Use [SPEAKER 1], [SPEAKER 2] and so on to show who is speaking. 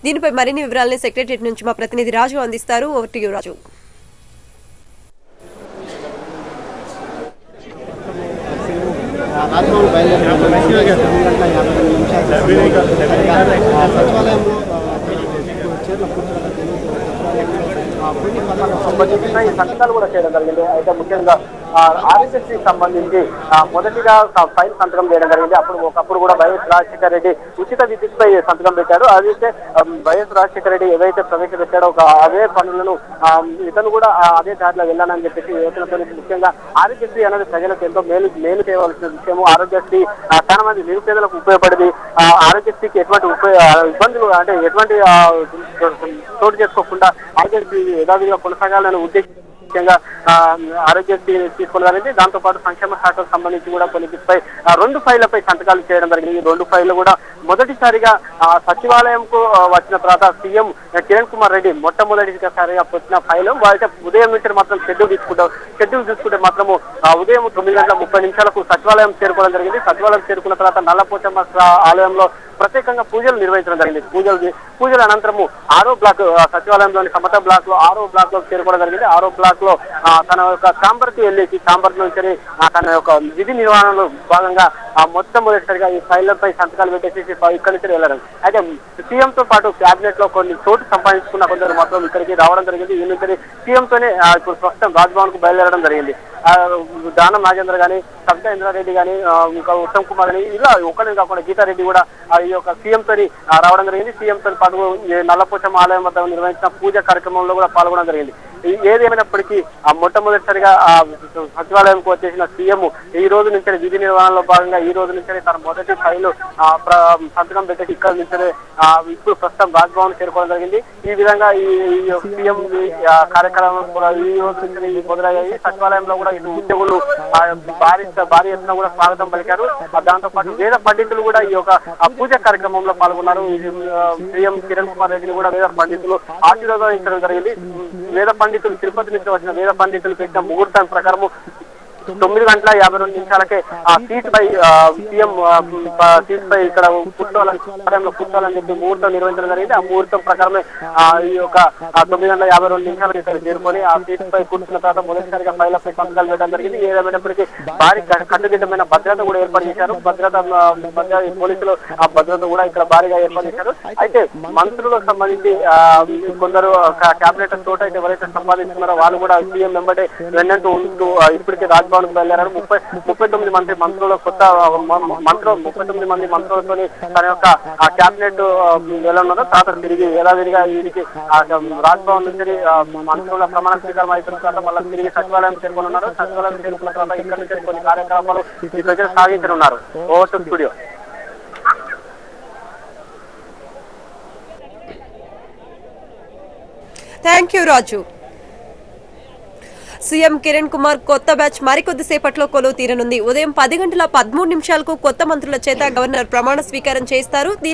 [SPEAKER 1] దీనిపై మరిన్ని వివరాలను సెక్రటరియట్ నుంచి మా ప్రతినిధి రాజు అందిస్తారు. ఓవర్ టు యు రాజు.
[SPEAKER 2] సంబంధించిన ఈ సంతకాలు కూడా చేయడం జరిగింది. అయితే ముఖ్యంగా ఆర్ఎస్ఎస్కి సంబంధించి మొదటిగా ఫైల్ సంతకం చేయడం జరిగింది. ఒకప్పుడు కూడా వైఎస్ రాజశేఖర రెడ్డి ఉచిత విద్యుత్పై సంతకం పెట్టారు. అదైతే వైఎస్ రాజశేఖర రెడ్డి ఏవైతే ప్రవేశపెట్టాడో అదే పనులను ఇతను కూడా అదే దారిలో వెళ్ళానని చెప్పేసి యువకులతో ముఖ్యంగా ఆరోగ్యశ్రీ అనేది ప్రజలకు ఎంతో మేలు చేయవలసిన విషయము. ఆరోగ్యశ్రీ చాలా మంది నిరుపేదలకు ఉపయోగపడింది. ఆరోగ్యశ్రీకి ఎటువంటి ఇబ్బందులు అంటే ఎటువంటి చోటు చేసుకోకుండా ఆరోగ్యశ్రీ యథావిధిగా కొనసాగాలని ఉద్దేశించి ముఖ్యంగా ఆరోగ్యశ్రీ తీసుకోవడం. దాంతో పాటు సంక్షేమ శాఖకు సంబంధించి కూడా కొన్నిపై 2 ఫైళ్లపై సంతకాలు చేయడం జరిగింది. ఈ 2 ఫైళ్లు కూడా మొదటిసారిగా సచివాలయంకు వచ్చిన తర్వాత సీఎం కిరణ్ కుమార్ రెడ్డి మొట్టమొదటిసారిగా వచ్చిన ఫైల్ అయితే ఉదయం నుంచి మాత్రం షెడ్యూల్ తీసుకుంటే మాత్రము ఉదయం 9:30 సచివాలయం చేరుకోవడం జరిగింది. సచివాలయం చేరుకున్న తర్వాత నల్లపోచమ్మ ఆలయంలో ప్రత్యేకంగా పూజలు నిర్వహించడం జరిగింది. పూజల అనంతరము 6వ బ్లాక్ సచివాలయంలోని సమత బ్లాక్ లో 6వ బ్లాక్ లో చేరుకోవడం జరిగింది. 6వ బ్లాక్ లో తన యొక్క ఛాంబర్ కి వెళ్ళేసి ఛాంబర్ నుంచి తన యొక్క విధి నిర్వహణలో భాగంగా మొట్టమొదటిసారిగా ఈ ఫైళ్లపై సంతకాలు పెట్టేసి ఇక్కడి నుంచి వెళ్ళడం. అయితే సీఎం తో పాటు క్యాబినెట్ లో కొన్ని చోటు సంపాదించుకున్న కొందరు మాత్రం ఇక్కడికి రావడం జరిగింది. ఈ నుంచి సీఎం తోనే ఇప్పుడు ప్రస్తుతం రాజ్భవన్ కు బయలుదేరడం జరిగింది. దానం నాగేంద్ర గానీ, సబితా ఇంద్రారెడ్డి గానీ, ఇంకా ఉత్తమ్ కుమార్ గానీ ఇలా ఒకరిని కాకుండా గీతారెడ్డి కూడా ఈ యొక్క సీఎం తోని రావడం జరిగింది. సీఎం తో పాటు నల్లపోచమ్మ ఆలయం వద్ద నిర్వహించిన పూజ కార్యక్రమంలో కూడా పాల్గొనడం జరిగింది. ఏదేమైనప్పటికీ మొట్టమొదటిసారిగా సచివాలయంకు వచ్చేసిన సీఎం ఈ రోజు నుంచి విధి నిర్వహణలో భాగంగా ఈ రోజు నుంచి తన మొదటి ఫైలు సంతకం పెట్టేసి ఇక్కడ నుంచి ఇప్పుడు ప్రస్తుతం రాజ్భవన్ చేరుకోవడం జరిగింది. ఈ విధంగా ఈ సీఎం కార్యక్రమం కూడా ఈ రోజు నుంచి మొదలయ్యాయి. సచివాలయంలో కూడా ఇటు ఉద్యోగులు భారీ ఎత్తున కూడా స్వాగతం పలికారు. దాంతో పాటు వేద పండితులు కూడా ఈ యొక్క పూజ కార్యక్రమంలో పాల్గొన్నారు. సీఎం కిరణ్ కుమార్ రెడ్డిని కూడా వేద పండితులు ఆశీర్వదించడం జరిగింది. వేద పండితులు తిరుపతి నుంచి వచ్చిన వేద పండితులు పెట్టిన ముహూర్తం ప్రకారము 9:52 సీట్ పై సీఎం సీట్ పై ఇక్కడ కూర్చోవాలని చెప్పి ముహూర్తం నిర్వహించడం జరిగింది. ఆ ముహూర్తం ప్రకారమే ఈ యొక్క 9:52 ఇక్కడ చేరుకొని ఆ సీట్ పై కూర్చున్న తర్వాత మొదటిసారిగా ఫైళ్లపై సంతకాలు పెట్టడం జరిగింది. ఏదేమైనప్పటికీ భారీ కట్టుదిట్టమైన భద్రత కూడా ఏర్పాటు చేశారు. పోలీసులు ఆ భద్రత కూడా ఇక్కడ భారీగా ఏర్పాటు చేశారు. అయితే మంత్రులకు సంబంధించి కొందరు కేబినెట్ తోట అయితే ఎవరైతే సంపాదించుకున్నారో వాళ్ళు కూడా సీఎం వెంబడే వెన్నంటూ ఉంటూ ఇప్పటికే రాజ్భవన్ బయలుదేరారు. 39 మంది మంత్రులు 39 మంది మంత్రులతో తన యొక్క కేబినెట్ వెళ్ళనున్నారు. తర్వాత తిరిగి యథావిధిగా వీరికి రాజ్భవన్ నుంచి మంత్రుల ప్రమాణ స్వీకారం అయిపోయిన తర్వాత మళ్ళీ తిరిగి సచివాలయం చేరుకున్నారు. సచివాలయం చేరుకున్న తర్వాత ఇక్కడ నుంచి కొన్ని కార్యకలాపాలు ఈ ప్రజలు సాగించనున్నారు. Over to studio.
[SPEAKER 1] Thank you Raju. CM Kiran Kumar కొత్త బ్యాచ్ మరికొద్దిసేపట్లో కొలువు తీరనుంది. ఉదయం 10:13 కొత్త మంత్రుల చేత గవర్నర్ ప్రమాణ స్వీకారం చేస్తారు. దీనికి